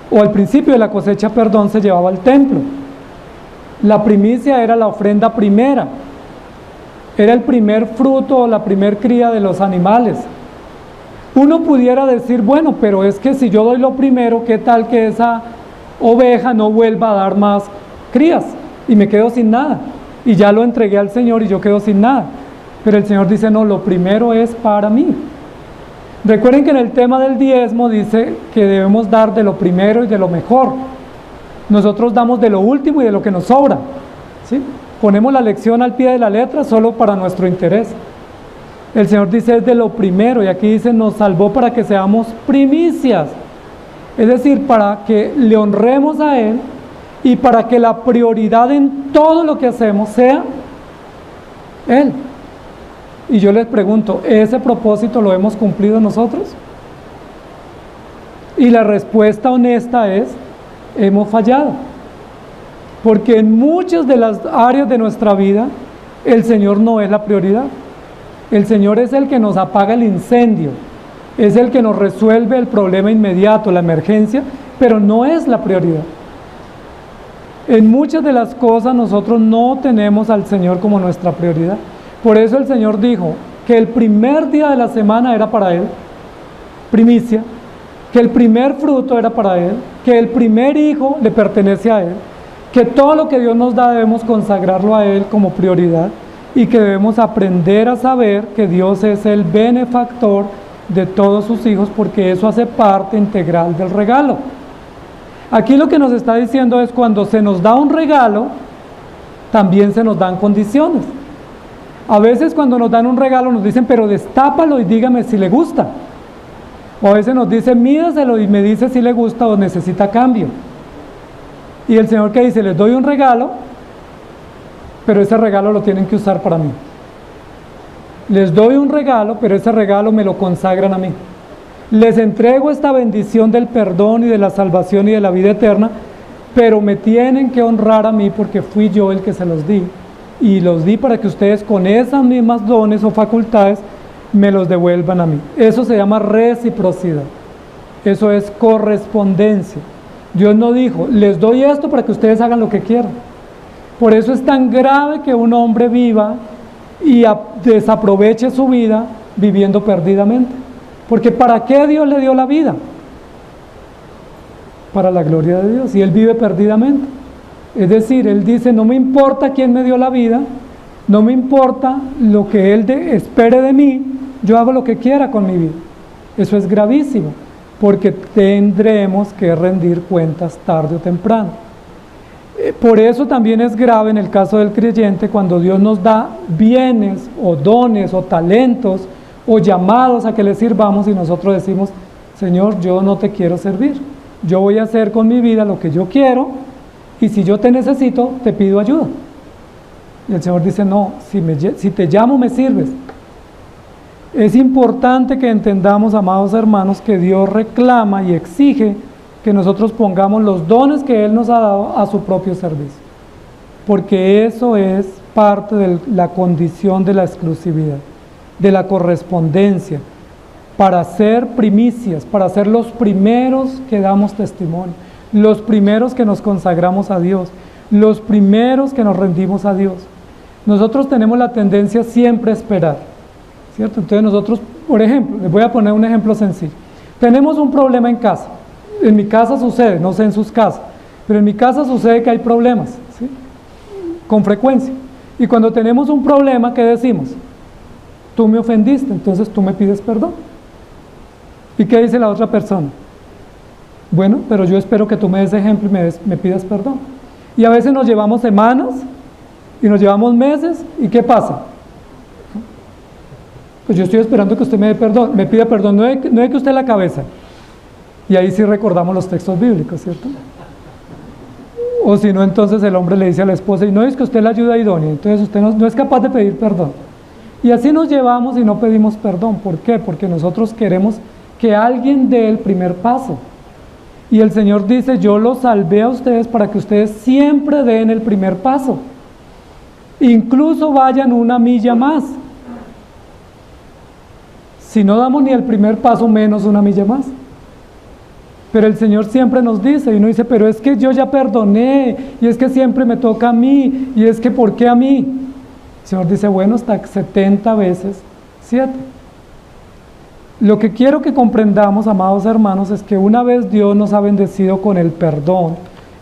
S1: o al principio de la cosecha, perdón, se llevaba al templo. La primicia era la ofrenda primera, era el primer fruto o la primer cría de los animales. Uno pudiera decir, bueno, pero es que si yo doy lo primero, ¿qué tal que esa oveja no vuelva a dar más crías y me quedo sin nada? Y ya lo entregué al Señor y yo quedo sin nada. Pero el Señor dice, no, lo primero es para mí. Recuerden que en el tema del diezmo dice que debemos dar de lo primero y de lo mejor. Nosotros damos de lo último y de lo que nos sobra, ¿sí? Ponemos la lección al pie de la letra solo para nuestro interés. El Señor dice es de lo primero, y aquí dice nos salvó para que seamos primicias. Es decir, para que le honremos a Él y para que la prioridad en todo lo que hacemos sea Él. Y yo les pregunto, ¿ese propósito lo hemos cumplido nosotros? Y la respuesta honesta es, hemos fallado. Porque en muchas de las áreas de nuestra vida, el Señor no es la prioridad. El Señor es el que nos apaga el incendio, es el que nos resuelve el problema inmediato, la emergencia, pero no es la prioridad. En muchas de las cosas nosotros no tenemos al Señor como nuestra prioridad. Por eso el Señor dijo que el primer día de la semana era para Él, primicia, que el primer fruto era para Él, que el primer hijo le pertenece a Él, que todo lo que Dios nos da debemos consagrarlo a Él como prioridad y que debemos aprender a saber que Dios es el benefactor de todos sus hijos, porque eso hace parte integral del regalo. Aquí lo que nos está diciendo es: cuando se nos da un regalo, también se nos dan condiciones. A veces cuando nos dan un regalo nos dicen, pero destápalo y dígame si le gusta. O a veces nos dicen, mídaselo y me dice si le gusta o necesita cambio. Y el Señor, que dice: les doy un regalo, pero ese regalo lo tienen que usar para mí. Les doy un regalo, pero ese regalo me lo consagran a mí. Les entrego esta bendición del perdón y de la salvación y de la vida eterna, pero me tienen que honrar a mí porque fui yo el que se los di. Y los di para que ustedes con esas mismas dones o facultades me los devuelvan a mí. Eso se llama reciprocidad. Eso es correspondencia. Dios no dijo, les doy esto para que ustedes hagan lo que quieran. Por eso es tan grave que un hombre viva y desaproveche su vida viviendo perdidamente. Porque ¿para qué Dios le dio la vida? Para la gloria de Dios. Y él vive perdidamente. Es decir, él dice, no me importa quién me dio la vida, no me importa lo que él espere de mí, yo hago lo que quiera con mi vida. Eso es gravísimo, porque tendremos que rendir cuentas tarde o temprano. Por eso también es grave en el caso del creyente cuando Dios nos da bienes o dones o talentos o llamados a que le sirvamos y nosotros decimos, Señor, yo no te quiero servir, yo voy a hacer con mi vida lo que yo quiero y si yo te necesito, te pido ayuda. Y el Señor dice, no, si te llamo me sirves. Es importante que entendamos, amados hermanos, que Dios reclama y exige que nosotros pongamos los dones que Él nos ha dado a su propio servicio, porque eso es parte de la condición de la exclusividad, de la correspondencia, para ser primicias, para ser los primeros que damos testimonio, los primeros que nos consagramos a Dios, los primeros que nos rendimos a Dios. Nosotros tenemos la tendencia siempre a esperar, ¿cierto? Entonces nosotros, por ejemplo, les voy a poner un ejemplo sencillo. Tenemos un problema en casa. En mi casa sucede, no sé en sus casas, pero en mi casa sucede que hay problemas, ¿sí? Con frecuencia. Y cuando tenemos un problema, ¿qué decimos? Tú me ofendiste, entonces tú me pides perdón. ¿Y qué dice la otra persona? Bueno, pero yo espero que tú me des ejemplo y me pidas perdón. Y a veces nos llevamos semanas y nos llevamos meses, ¿y qué pasa? Pues yo estoy esperando que usted me pida perdón, no de que usted la cabeza. Y ahí sí recordamos los textos bíblicos, ¿cierto? O si no, entonces el hombre le dice a la esposa, y no es que usted la ayuda idónea, entonces usted no es capaz de pedir perdón. Y así nos llevamos y no pedimos perdón. ¿Por qué? Porque nosotros queremos que alguien dé el primer paso. Y el Señor dice, yo los salvé a ustedes para que ustedes siempre den el primer paso. Incluso vayan una milla más. Si no damos ni el primer paso, menos una milla más. Pero el Señor siempre nos dice, y uno dice, pero es que yo ya perdoné, y es que siempre me toca a mí, y es que ¿por qué a mí? El Señor dice, bueno, hasta 70 veces 7. Lo que quiero que comprendamos, amados hermanos, es que una vez Dios nos ha bendecido con el perdón,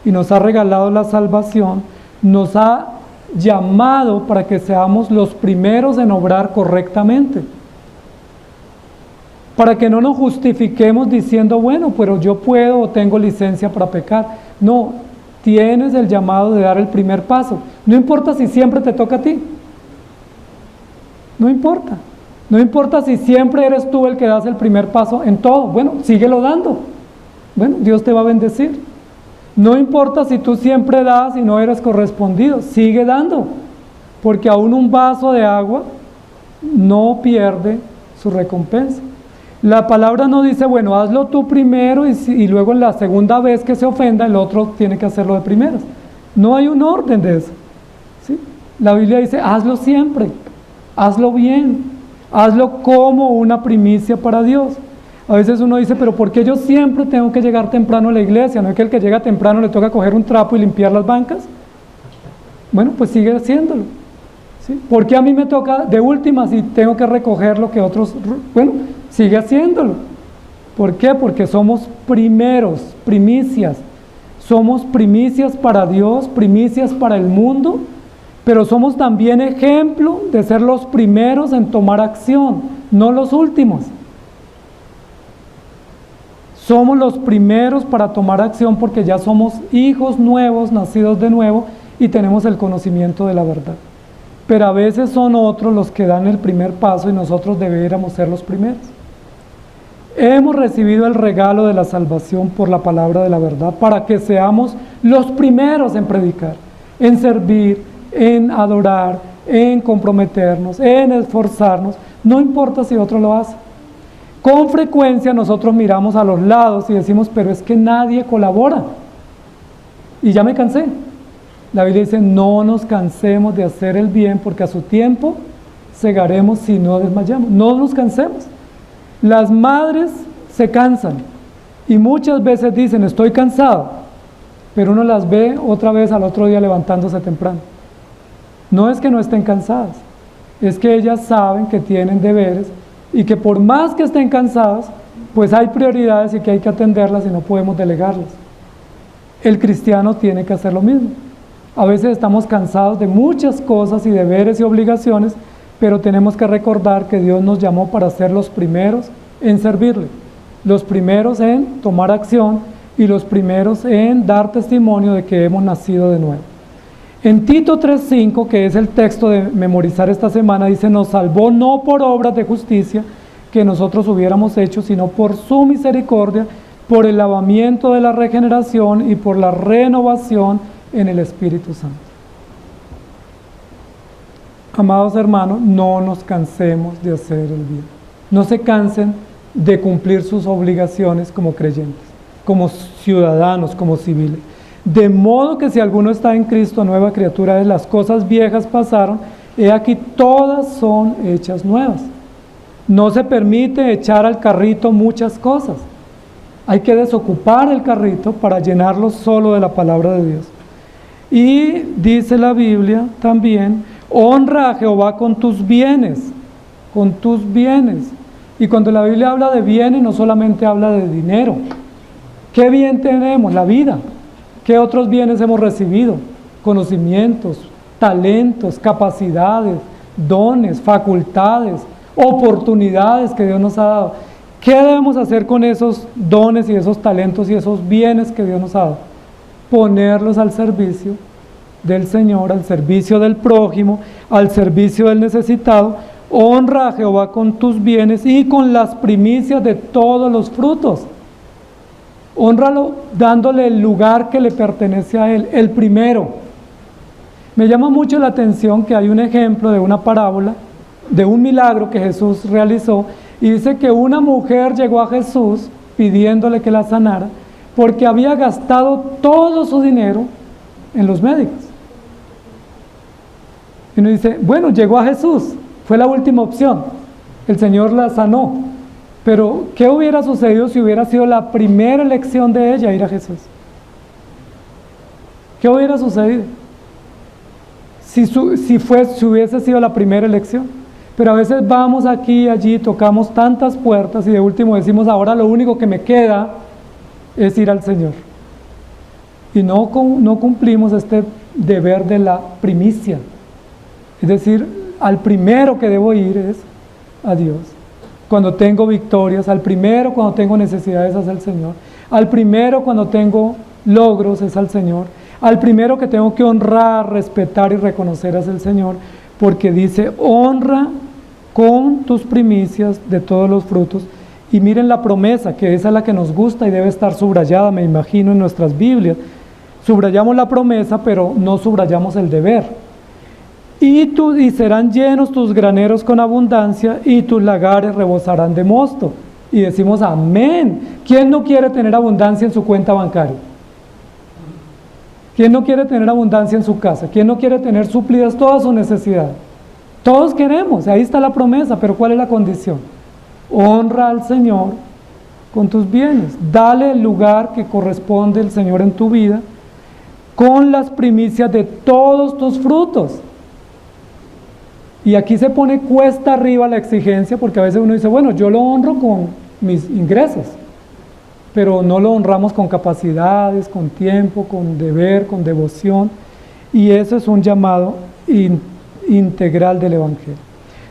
S1: y nos ha regalado la salvación, nos ha llamado para que seamos los primeros en obrar correctamente. Para que no nos justifiquemos diciendo, bueno, pero yo puedo o tengo licencia para pecar. No, tienes el llamado de dar el primer paso. No importa si siempre te toca a ti. No importa. No importa si siempre eres tú el que das el primer paso en todo. Bueno, síguelo dando. Bueno, Dios te va a bendecir. No importa si tú siempre das y no eres correspondido. Sigue dando. Porque aún un vaso de agua no pierde su recompensa. La palabra no dice, bueno, hazlo tú primero y luego en la segunda vez que se ofenda, el otro tiene que hacerlo de primeras. No hay un orden de eso, ¿sí? La Biblia dice, hazlo siempre, hazlo bien, hazlo como una primicia para Dios. A veces uno dice, pero ¿por qué yo siempre tengo que llegar temprano a la iglesia? ¿No es que el que llega temprano le toca coger un trapo y limpiar las bancas? Bueno, pues sigue haciéndolo, ¿sí? ¿Por qué a mí me toca de últimas y tengo que recoger lo que otros? Bueno, sigue haciéndolo. ¿Por qué? Porque somos primeros, primicias. Somos primicias para Dios, primicias para el mundo, pero somos también ejemplo de ser los primeros en tomar acción, no los últimos. Somos los primeros para tomar acción porque ya somos hijos nuevos, nacidos de nuevo, y tenemos el conocimiento de la verdad. Pero a veces son otros los que dan el primer paso y nosotros deberíamos ser los primeros. Hemos recibido el regalo de la salvación por la palabra de la verdad para que seamos los primeros en predicar, en servir, en adorar, en comprometernos, en esforzarnos. No importa si otro lo hace. Con frecuencia nosotros miramos a los lados y decimos, pero es que nadie colabora. Y ya me cansé. La Biblia dice, no nos cansemos de hacer el bien porque a su tiempo segaremos si no desmayamos. No nos cansemos. Las madres se cansan y muchas veces dicen, estoy cansado, pero uno las ve otra vez al otro día levantándose temprano. No es que no estén cansadas, es que ellas saben que tienen deberes y que por más que estén cansadas, pues hay prioridades y que hay que atenderlas y no podemos delegarlas. El cristiano tiene que hacer lo mismo. A veces estamos cansados de muchas cosas y deberes y obligaciones, pero tenemos que recordar que Dios nos llamó para ser los primeros en servirle, los primeros en tomar acción y los primeros en dar testimonio de que hemos nacido de nuevo. En Tito 3:5, que es el texto de memorizar esta semana, dice, nos salvó no por obras de justicia que nosotros hubiéramos hecho, sino por su misericordia, por el lavamiento de la regeneración y por la renovación en el Espíritu Santo. Amados hermanos, no nos cansemos de hacer el bien. No se cansen de cumplir sus obligaciones como creyentes, como ciudadanos, como civiles. De modo que si alguno está en Cristo, nueva criatura es, las cosas viejas pasaron, he aquí todas son hechas nuevas. No se permite echar al carrito muchas cosas. Hay que desocupar el carrito para llenarlo solo de la palabra de Dios. Y dice la Biblia también, honra a Jehová con tus bienes, con tus bienes. Y cuando la Biblia habla de bienes, no solamente habla de dinero. ¿Qué bien tenemos? La vida. ¿Qué otros bienes hemos recibido? Conocimientos, talentos, capacidades, dones, facultades, oportunidades que Dios nos ha dado. ¿Qué debemos hacer con esos dones y esos talentos y esos bienes que Dios nos ha dado? Ponerlos al servicio del Señor, al servicio del prójimo, al servicio del necesitado. Honra a Jehová con tus bienes y con las primicias de todos los frutos. Hónralo dándole el lugar que le pertenece a Él, el primero. Me llama mucho la atención que hay un ejemplo de una parábola, de un milagro que Jesús realizó, y dice que una mujer llegó a Jesús pidiéndole que la sanara, porque había gastado todo su dinero en los médicos. Y uno dice, bueno, llegó a Jesús, fue la última opción, el Señor la sanó. Pero, ¿qué hubiera sucedido si hubiera sido la primera elección de ella ir a Jesús? ¿Qué hubiera sucedido? Si hubiese sido la primera elección. Pero a veces vamos aquí y allí, tocamos tantas puertas y de último decimos, ahora lo único que me queda es ir al Señor. Y no cumplimos este deber de la primicia. Es decir, al primero que debo ir es a Dios. Cuando tengo victorias, al primero cuando tengo necesidades es al Señor, al primero cuando tengo logros es al Señor, al primero que tengo que honrar, respetar y reconocer es el Señor, porque dice, honra con tus primicias de todos los frutos. Y miren la promesa, que esa es la que nos gusta y debe estar subrayada, me imagino, en nuestras Biblias. Subrayamos la promesa, pero no subrayamos el deber. Y serán llenos tus graneros con abundancia y tus lagares rebosarán de mosto. Y decimos amén. ¿Quién no quiere tener abundancia en su cuenta bancaria? ¿Quién no quiere tener abundancia en su casa? ¿Quién no quiere tener suplidas todas sus necesidades? Todos queremos, ahí está la promesa, pero ¿cuál es la condición? Honra al Señor con tus bienes, dale el lugar que corresponde al Señor en tu vida, con las primicias de todos tus frutos. Y aquí se pone cuesta arriba la exigencia, porque a veces uno dice, bueno, yo lo honro con mis ingresos, pero no lo honramos con capacidades, con tiempo, con deber, con devoción, y eso es un llamado integral del Evangelio.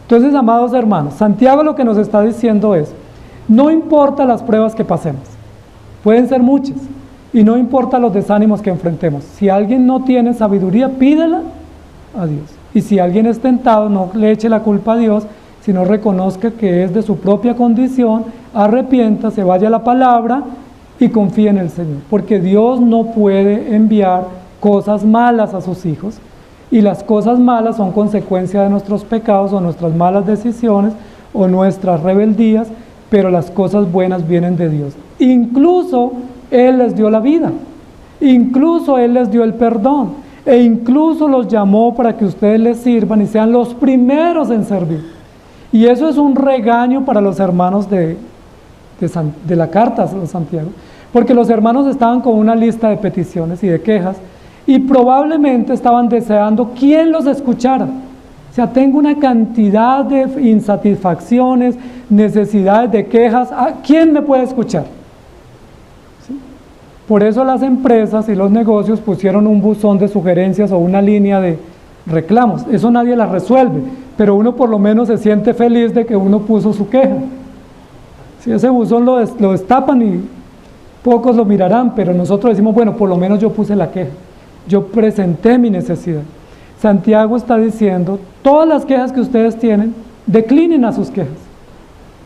S1: Entonces, amados hermanos, Santiago lo que nos está diciendo es, no importa las pruebas que pasemos, pueden ser muchas, y no importa los desánimos que enfrentemos. Si alguien no tiene sabiduría, pídela a Dios. Y si alguien es tentado, no le eche la culpa a Dios, sino reconozca que es de su propia condición, arrepienta, se vaya a la palabra y confíe en el Señor. Porque Dios no puede enviar cosas malas a sus hijos, y las cosas malas son consecuencia de nuestros pecados o nuestras malas decisiones o nuestras rebeldías, pero las cosas buenas vienen de Dios. Incluso Él les dio la vida, incluso Él les dio el perdón, e incluso los llamó para que ustedes les sirvan y sean los primeros en servir. Y eso es un regaño para los hermanos de la carta de Santiago, porque los hermanos estaban con una lista de peticiones y de quejas, y probablemente estaban deseando quién los escuchara. O sea, tengo una cantidad de insatisfacciones, necesidades de quejas, ¿quién me puede escuchar? ¿Sí? Por eso las empresas y los negocios pusieron un buzón de sugerencias o una línea de reclamos. Eso nadie la resuelve, pero uno por lo menos se siente feliz de que uno puso su queja. Si ese buzón lo destapan y pocos lo mirarán, pero nosotros decimos, bueno, por lo menos yo puse la queja, yo presenté mi necesidad. Santiago está diciendo, todas las quejas que ustedes tienen, declinen a sus quejas.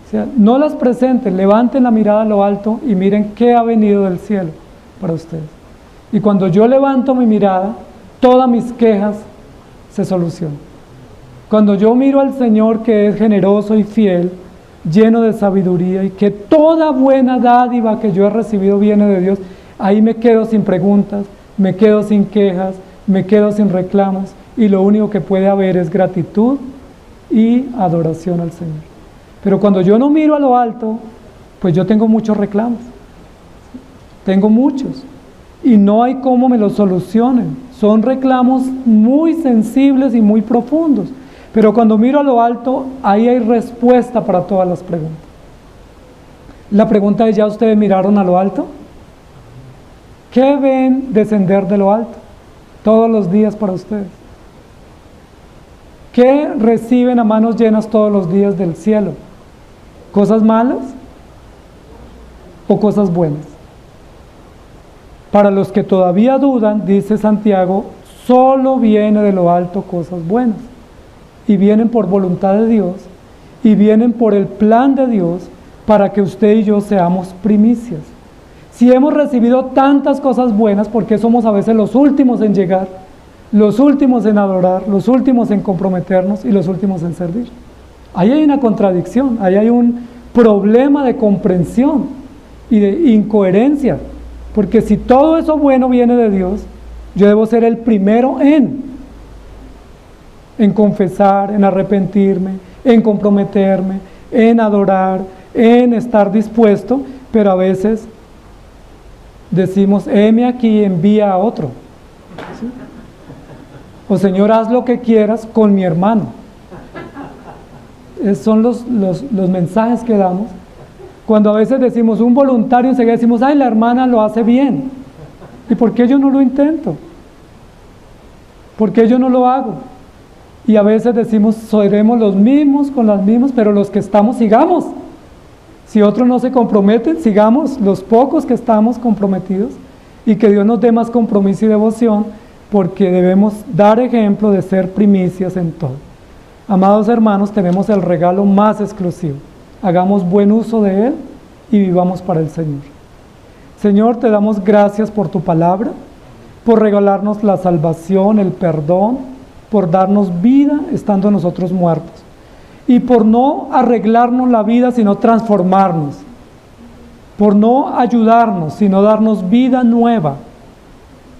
S1: O sea, no las presenten, levanten la mirada a lo alto y miren qué ha venido del cielo para ustedes. Y cuando yo levanto mi mirada, todas mis quejas se solucionan. Cuando yo miro al Señor, que es generoso y fiel, lleno de sabiduría, y que toda buena dádiva que yo he recibido viene de Dios, ahí me quedo sin preguntas, me quedo sin quejas, me quedo sin reclamos, y lo único que puede haber es gratitud y adoración al Señor. Pero cuando yo no miro a lo alto, pues yo tengo muchos reclamos, tengo muchos, y no hay cómo me los solucionen. Son reclamos muy sensibles y muy profundos, pero cuando miro a lo alto, ahí hay respuesta para todas las preguntas. La pregunta es, ¿ya ustedes miraron a lo alto? ¿Qué ven descender de lo alto todos los días para ustedes? ¿Qué reciben a manos llenas todos los días del cielo? ¿Cosas malas o cosas buenas? Para los que todavía dudan, dice Santiago, solo viene de lo alto cosas buenas, y vienen por voluntad de Dios, y vienen por el plan de Dios, para que usted y yo seamos primicias. Si hemos recibido tantas cosas buenas, ¿por qué somos a veces los últimos en llegar, los últimos en adorar, los últimos en comprometernos y los últimos en servir? Ahí hay una contradicción, ahí hay un problema de comprensión y de incoherencia, porque si todo eso bueno viene de Dios, yo debo ser el primero en confesar, en arrepentirme, en comprometerme, en adorar, en estar dispuesto, pero a veces decimos, heme aquí, envía a otro. ¿Sí? O Señor, haz lo que quieras con mi hermano. Esos son los mensajes que damos. Cuando a veces decimos un voluntario, enseguida decimos, ay, la hermana lo hace bien. ¿Y por qué yo no lo intento? ¿Por qué yo no lo hago? Y a veces decimos, seremos los mismos con las mismas, pero los que estamos, sigamos. Si otros no se comprometen, sigamos los pocos que estamos comprometidos, y que Dios nos dé más compromiso y devoción, porque debemos dar ejemplo de ser primicias en todo. Amados hermanos, tenemos el regalo más exclusivo. Hagamos buen uso de él y vivamos para el Señor. Señor, te damos gracias por tu palabra, por regalarnos la salvación, el perdón, por darnos vida estando nosotros muertos. y por no arreglarnos la vida, sino transformarnos, por no ayudarnos, sino darnos vida nueva,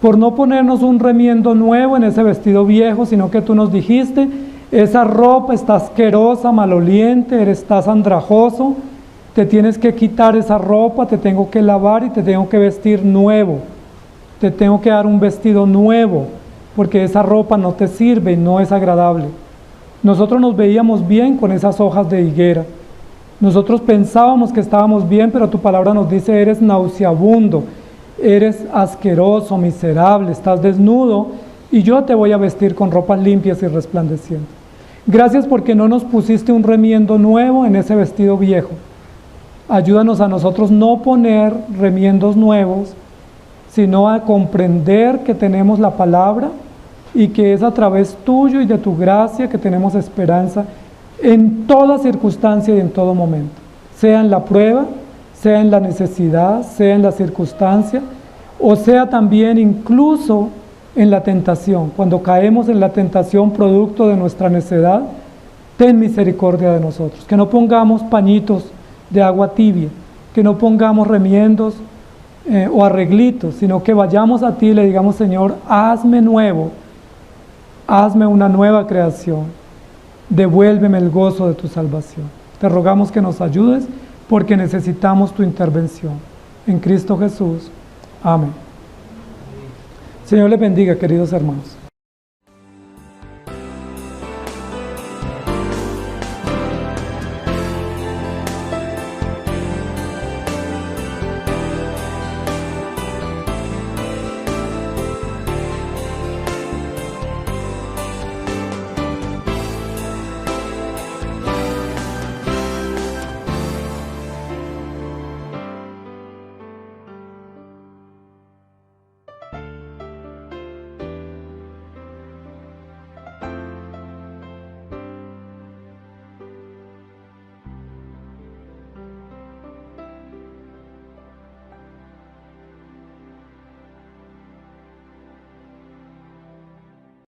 S1: por no ponernos un remiendo nuevo en ese vestido viejo, sino que tú nos dijiste, esa ropa está asquerosa, maloliente, estás andrajoso, te tienes que quitar esa ropa, te tengo que lavar y te tengo que vestir nuevo, te tengo que dar un vestido nuevo, porque esa ropa no te sirve y no es agradable. Nosotros nos veíamos bien con esas hojas de higuera, nosotros pensábamos que estábamos bien, pero tu palabra nos dice, eres nauseabundo, eres asqueroso, miserable, estás desnudo, y yo te voy a vestir con ropas limpias y resplandecientes. Gracias porque no nos pusiste un remiendo nuevo en ese vestido viejo. Ayúdanos a nosotros no poner remiendos nuevos, sino a comprender que tenemos la palabra y que es a través tuyo y de tu gracia que tenemos esperanza en toda circunstancia y en todo momento, sea en la prueba, sea en la necesidad, sea en la circunstancia, o sea también incluso en la tentación. Cuando caemos en la tentación producto de nuestra necedad, ten misericordia de nosotros, que no pongamos pañitos de agua tibia, que no pongamos remiendos o arreglitos, sino que vayamos a ti y le digamos, Señor, hazme nuevo, hazme una nueva creación, devuélveme el gozo de tu salvación. Te rogamos que nos ayudes porque necesitamos tu intervención. En Cristo Jesús. Amén. Señor les bendiga, queridos hermanos.